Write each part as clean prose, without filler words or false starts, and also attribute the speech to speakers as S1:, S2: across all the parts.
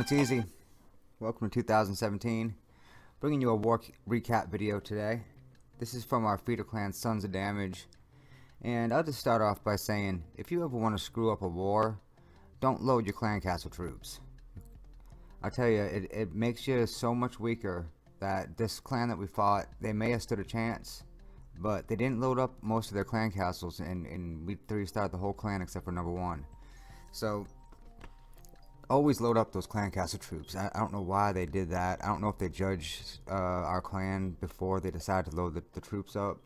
S1: It's easy. Welcome to 2017. Bringing you a war recap video today. This is from our feeder clan Sons of Damage. And I'll just start off by saying, if you ever want to screw up a war, don't load your clan castle troops. I'll tell you, it makes you so much weaker that this clan that we fought, they may have stood a chance, but they didn't load up most of their clan castles, and we 3-starred the whole clan except for number 1. So always load up those clan castle troops. I don't know why they did that. I don't know if they judged our clan before they decided to load the troops up.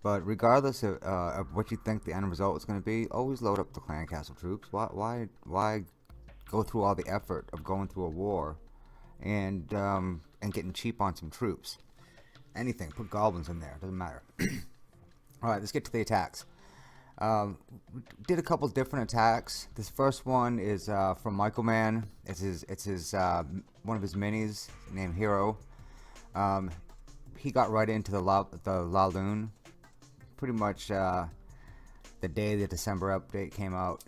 S1: But regardless of what you think the end result is going to be, always load up the clan castle troops. Why go through all the effort of going through a war and getting cheap on some troops? Anything, put goblins in there, doesn't matter. All right, let's get to the attacks. We did a couple different attacks. This first one is from Michael Man. It's his one of his minis named Hero. He got right into the Laloon. Pretty much the day the December update came out,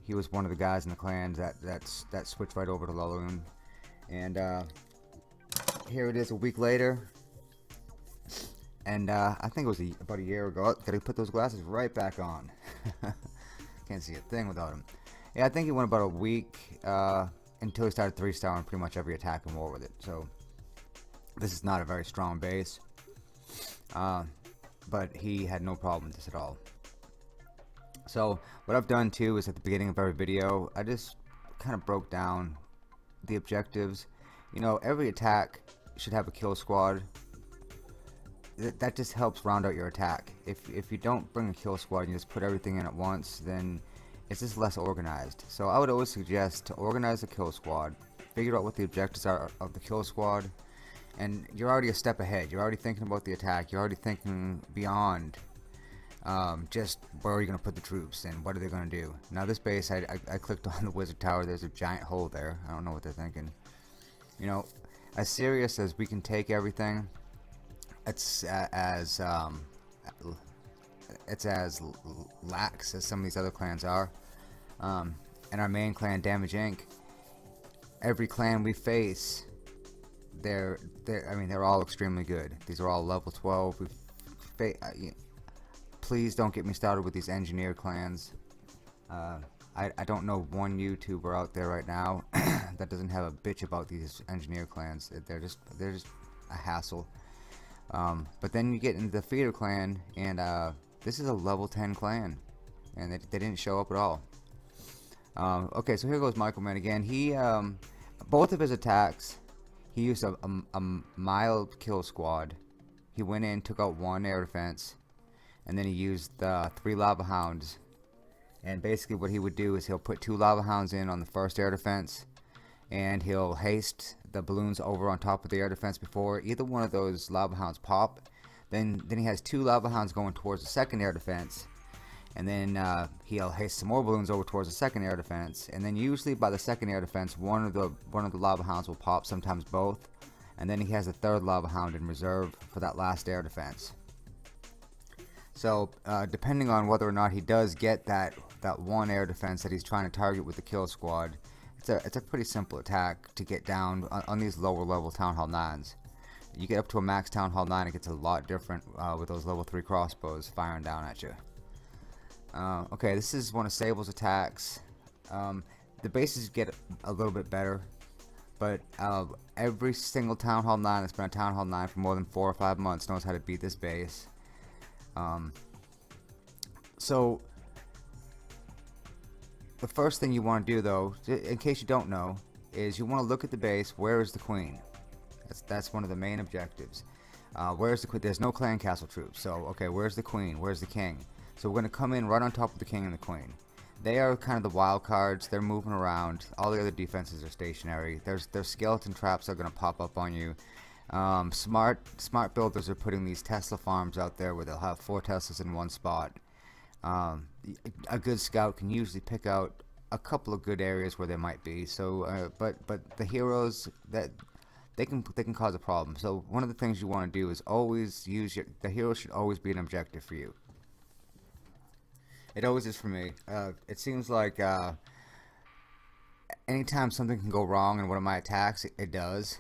S1: he was one of the guys in the clans that switched right over to Laloon. And here it is a week later. And I think it was about a year ago. Gotta put those glasses right back on. Can't see a thing without them. Yeah, I think he went about a week until he started 3-starring pretty much every attack and war with it. So this is not a very strong base. But he had no problem with this at all. So what I've done too is at the beginning of every video, I just kind of broke down the objectives. You know, every attack should have a kill squad. That just helps round out your attack. If you don't bring a kill squad and you just put everything in at once, then it's just less organized. So I would always suggest to organize a kill squad, figure out what the objectives are of the kill squad, and you're already a step ahead. You're already thinking about the attack. You're already thinking beyond just where are you going to put the troops and what are they going to do. Now this base, I clicked on the wizard tower. There's a giant hole there. I don't know what they're thinking. You know, as serious as we can take everything, it's as lax as some of these other clans are. And our main clan, Damage Inc., every clan we face, they're all extremely good. These are all level 12. Please don't get me started with these engineer clans. I don't know one YouTuber out there right now that doesn't have a bitch about these engineer clans. They're just a hassle. But then you get into the feeder clan, and this is a level 10 clan, and they didn't show up at all. Okay, so here goes Michael Man again. He both of his attacks, he used a mild kill squad. He went in, took out 1 air defense, and then he used 3 lava hounds. And basically what he would do is he'll put 2 lava hounds in on the first air defense, and he'll haste the balloons over on top of the air defense before either one of those lava hounds pop. Then he has 2 lava hounds going towards the second air defense, and then he'll haste some more balloons over towards the second air defense, and then usually by the second air defense one of the lava hounds will pop, sometimes both, and then he has a 3rd lava hound in reserve for that last air defense. So depending on whether or not he does get that 1 air defense that he's trying to target with the kill squad, it's a pretty simple attack to get down on these lower level Town Hall 9s. You get up to a max Town Hall 9, it gets a lot different with those level 3 crossbows firing down at you. Okay, this is one of Sable's attacks. The bases get a little bit better, but every single Town Hall 9 that's been a Town Hall 9 for more than 4 or 5 months knows how to beat this base. So the first thing you want to do, though, in case you don't know, is you want to look at the base. Where is the queen? That's one of the main objectives. Where's the queen? There's no clan castle troops. So, okay, where's the queen? Where's the king? So we're going to come in right on top of the king and the queen. They are kind of the wild cards. They're moving around. All the other defenses are stationary. There's skeleton traps that are going to pop up on you. Smart builders are putting these Tesla farms out there where they'll have 4 Teslas in one spot. A good scout can usually pick out a couple of good areas where they might be. So, but the heroes, that they can cause a problem. So one of the things you want to do is always use the hero should always be an objective for you. It always is for me. It seems like anytime something can go wrong in one of my attacks, it does.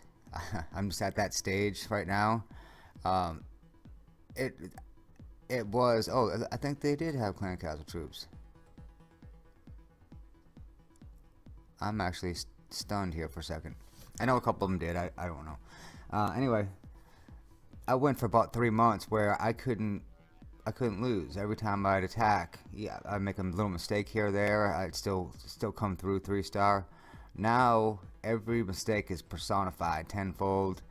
S1: I'm just at that stage right now. Um, it it was, oh, I think they did have Clan Castle troops. I'm actually stunned here for a second. I know a couple of them did. I don't know. Anyway, I went for about 3 months where I couldn't lose. Every time I'd attack, yeah, I'd make a little mistake here or there. I'd still come through 3-star. Now every mistake is personified tenfold.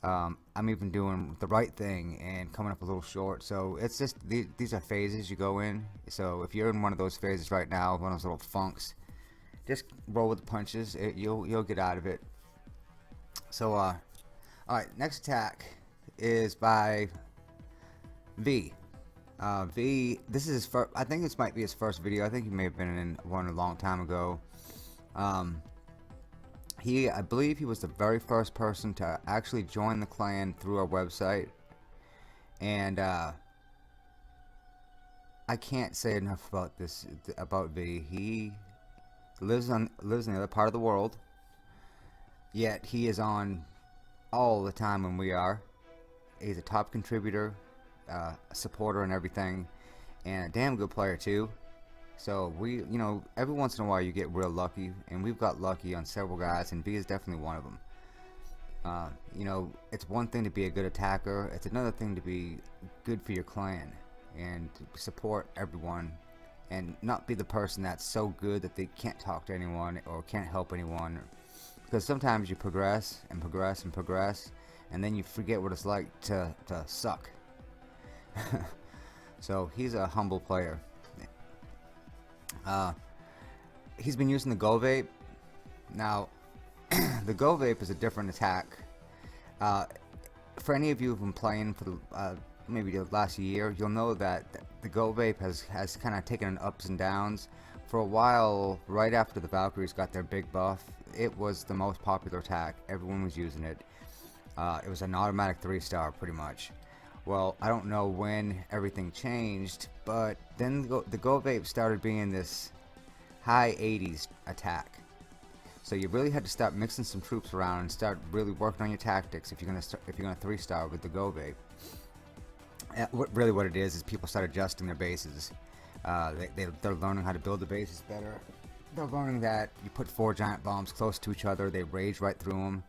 S1: I'm even doing the right thing and coming up a little short. So it's just these are phases you go in. So if you're in one of those phases right now, one of those little funks, just roll with the punches. You'll get out of it. So all right, next attack is by V. V, this is his first, I think this might be his first video. I think he may have been in one a long time ago. I believe he was the very first person to actually join the clan through our website. And I can't say enough about this, about V. He lives in the other part of the world, yet he is on all the time when we are. He's a top contributor, a supporter and everything, and a damn good player too. So we, every once in a while you get real lucky, and we've got lucky on several guys, and V is definitely one of them. It's one thing to be a good attacker, it's another thing to be good for your clan and support everyone, and not be the person that's so good that they can't talk to anyone or can't help anyone. Because sometimes you progress and progress and progress, and then you forget what it's like to suck. So he's a humble player. He's been using the Go Vape. Now, the Go Vape is a different attack. For any of you who've been playing for maybe the last year, you'll know that the Go Vape has kind of taken ups and downs. For a while, right after the Valkyries got their big buff, it was the most popular attack. Everyone was using it. It was an automatic 3-star pretty much. Well, I don't know when everything changed, but then the Go Vape started being this high 80s attack. So you really had to start mixing some troops around and start really working on your tactics if you're gonna 3-star with the Go Vape. Really what it is people start adjusting their bases. They're learning how to build the bases better. They're learning that you put 4 giant bombs close to each other, they rage right through them.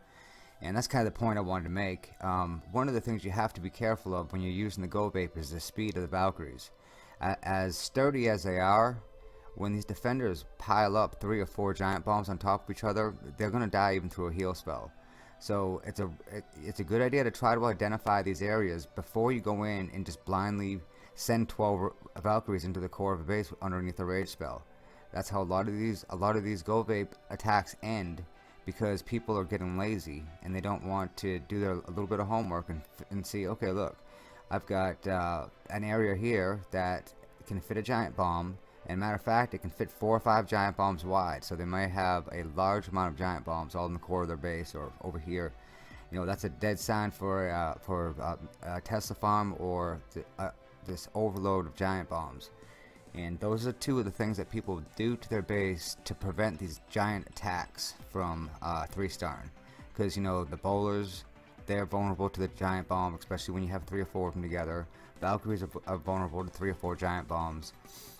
S1: And that's kind of the point I wanted to make. One of the things you have to be careful of when you're using the Go Vape is the speed of the Valkyries. As sturdy as they are, when these defenders pile up 3 or 4 giant bombs on top of each other, they're going to die even through a heal spell. So it's a good idea to try to identify these areas before you go in and just blindly send 12 Valkyries into the core of a base underneath a rage spell. That's how a lot of these Go Vape attacks end, because people are getting lazy and they don't want to do a little bit of homework and see, okay, look, I've got an area here that can fit a giant bomb, and matter of fact, it can fit 4 or 5 giant bombs wide, so they might have a large amount of giant bombs all in the core of their base or over here. That's a dead sign for a Tesla farm or this overload of giant bombs. And those are 2 of the things that people do to their base to prevent these giant attacks from 3-starring. Because, the bowlers, they're vulnerable to the giant bomb, especially when you have 3 or 4 of them together. Valkyries are vulnerable to 3 or 4 giant bombs.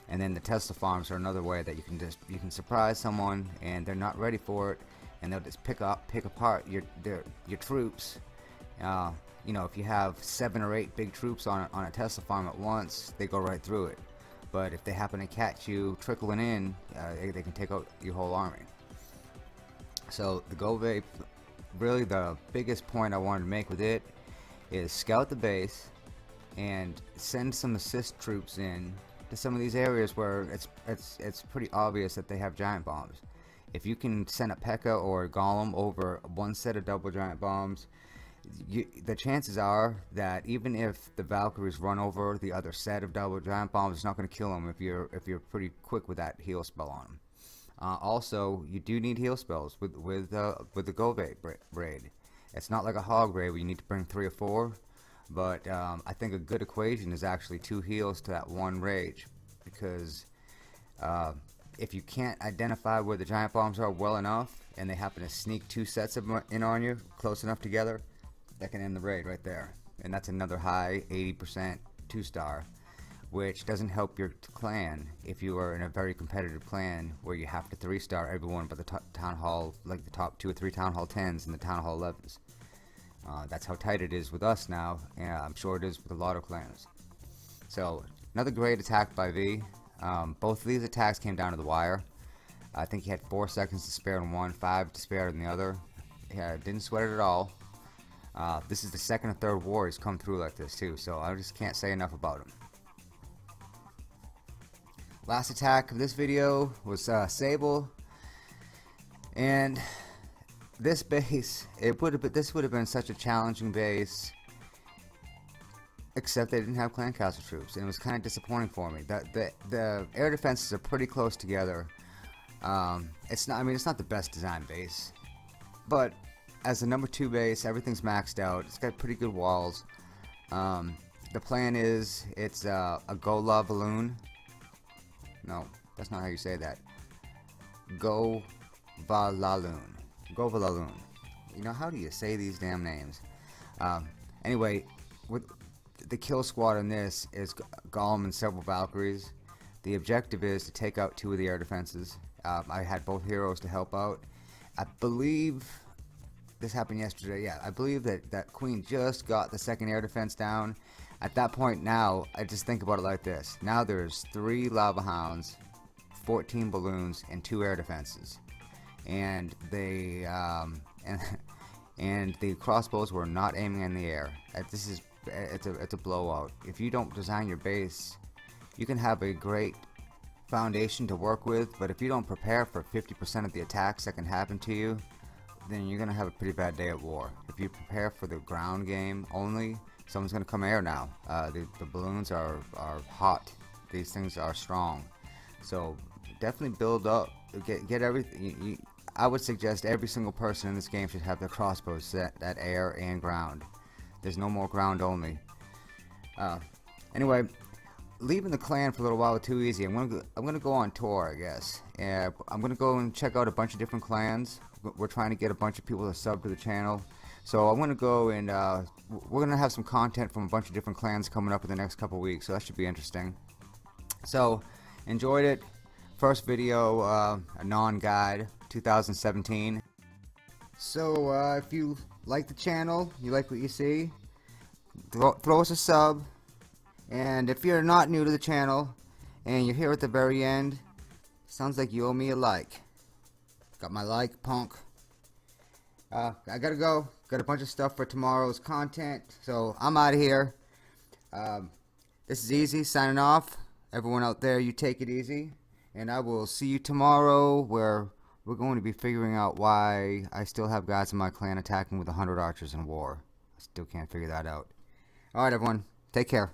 S1: And then the Tesla farms are another way that you can surprise someone and they're not ready for it, and they'll just pick apart your troops. If you have 7 or 8 big troops on a Tesla farm at once, they go right through it. But if they happen to catch you trickling in, they can take out your whole army. So the Go Vape, really the biggest point I wanted to make with it is scout the base and send some assist troops in to some of these areas where it's pretty obvious that they have giant bombs. If you can send a P.E.K.K.A. or a Golem over one set of double giant bombs, the chances are that even if the Valkyries run over the other set of double giant bombs, it's not going to kill them if you're pretty quick with that heal spell on them. Also, you do need heal spells with the Go Vape raid. It's not like a hog raid where you need to bring 3 or 4, but I think a good equation is actually 2 heals to that 1 rage, because if you can't identify where the giant bombs are well enough, and they happen to sneak 2 sets of them in on you, close enough together, that can end the raid right there. And that's another high 80% 2-star, which doesn't help your clan if you are in a very competitive clan where you have to 3-star everyone but the town hall, like the top 2 or 3 town hall 10s and the town hall 11s. That's how tight it is with us now, and I'm sure it is with a lot of clans. So another great attack by V. Both of these attacks came down to the wire. I think he had 4 seconds to spare in one, 5 to spare in the other. Yeah, didn't sweat it at all. This is the second or third war he's come through like this too, so I just can't say enough about him. Last attack of this video was Sable, and this base, this would have been such a challenging base, except they didn't have clan castle troops, and it was kind of disappointing for me. The air defenses are pretty close together. It's not, I mean, it's not the best design base, but as a number 2 base, everything's maxed out. It's got pretty good walls. The plan is it's a Gola Valoon. No, that's not how you say that. Go Valaloon. Go Valaloon. You know, how do you say these damn names? Anyway, with the kill squad on this is Golem and several Valkyries. The objective is to take out 2 of the air defenses. I had both heroes to help out. I believe this happened yesterday. Yeah, I believe that Queen just got the 2nd air defense down. At that point now, I just think about it like this. Now there's 3 lava hounds, 14 balloons, and 2 air defenses. And they and the crossbows were not aiming in the air. It's a blowout. If you don't design your base, you can have a great foundation to work with, but if you don't prepare for 50% of the attacks that can happen to you, then you're gonna have a pretty bad day at war. If you prepare for the ground game only, someone's gonna come air now. The balloons are hot. These things are strong. So definitely build up. Get everything. I would suggest every single person in this game should have their crossbows set at air and ground. There's no more ground only. Anyway, leaving the clan for a little while was too easy. I'm gonna go on tour, I guess. I'm gonna go and check out a bunch of different clans. We're trying to get a bunch of people to sub to the channel. So I'm gonna go and we're gonna have some content from a bunch of different clans coming up in the next couple weeks. So that should be interesting. So enjoyed it. First video, a non-guide, 2017. So if you like the channel, you like what you see, throw us a sub. And if you're not new to the channel and you're here at the very end, sounds like you owe me a like. Got my like, punk. I gotta go. Got a bunch of stuff for tomorrow's content, so I'm out of here. This is Easy signing off. Everyone out there, you take it easy, and I will see you tomorrow, where we're going to be figuring out why I still have guys in my clan attacking with 100 archers in war. I still can't figure that out. Alright everyone, take care.